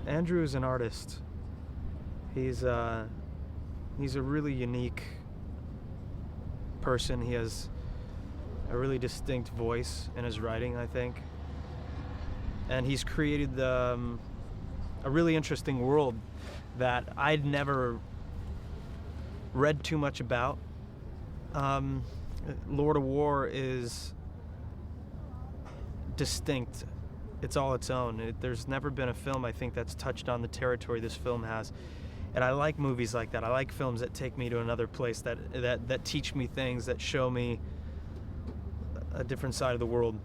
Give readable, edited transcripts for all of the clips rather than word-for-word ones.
Andrew is an artist. He's a really unique person. He has a really distinct voice in his writing, I think. And he's created a really interesting world that I'd never read too much about. Lord of War is distinct. It's all its own. There's never been a film, I think, that's touched on the territory this film has. And I like movies like that. I like films that take me to another place, that teach me things, that show me a different side of the world.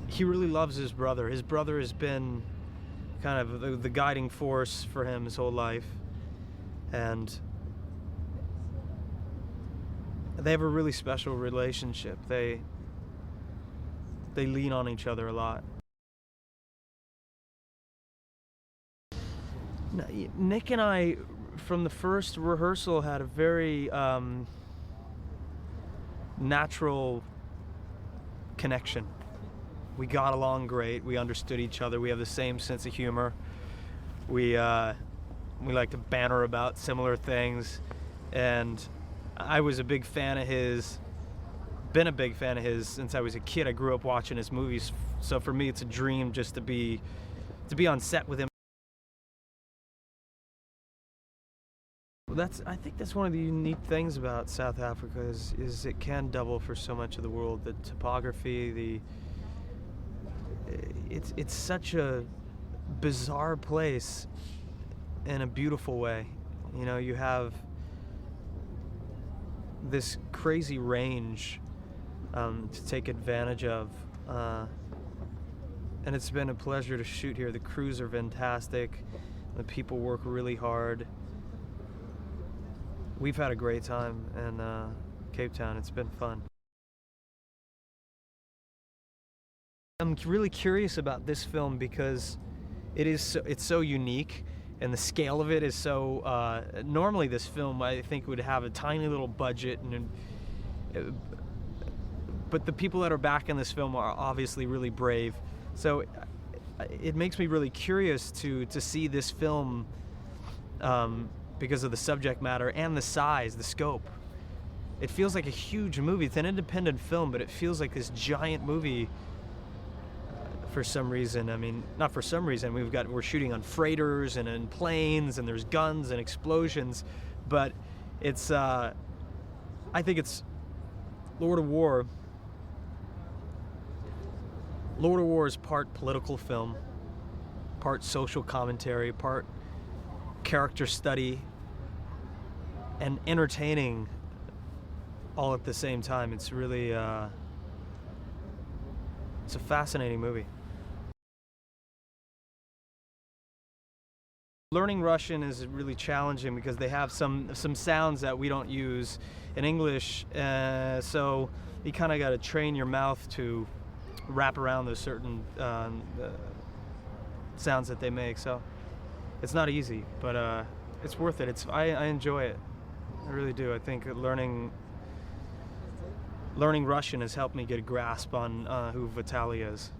He really loves his brother. His brother has been kind of the guiding force for him his whole life. And they have a really special relationship. They lean on each other a lot. Nick and I, from the first rehearsal, had a very natural connection. We got along great. We understood each other. We have the same sense of humor. We like to banter about similar things. And I was a big fan of his. Been a big fan of his since I was a kid. I grew up watching his movies. So for me, it's a dream just to be on set with him. I think that's one of the unique things about South Africa is it can double for so much of the world. The topography, it's such a bizarre place in a beautiful way. You know, you have this crazy range to take advantage of, and it's been a pleasure to shoot here. The crews are fantastic. The people work really hard. We've had a great time in Cape Town. It's been fun. I'm really curious about this film because it's so unique, and the scale of it is so. Normally, this film I think would have a tiny little budget, but the people that are back in this film are obviously really brave. So it makes me really curious to see this film. Because of the subject matter and the size, the scope. It feels like a huge movie. It's an independent film, but it feels like this giant movie for some reason. I mean, not for some reason. We're shooting on freighters and in planes, and there's guns and explosions, but it's I think it's Lord of War. Lord of War is part political film, part social commentary, part character study, and entertaining all at the same time. It's really it's a fascinating movie. Learning Russian is really challenging because they have some sounds that we don't use in English, so you kind of got to train your mouth to wrap around those certain sounds that they make. So it's not easy, but it's worth it. I enjoy it. I really do. I think learning Russian has helped me get a grasp on who Vitaly is.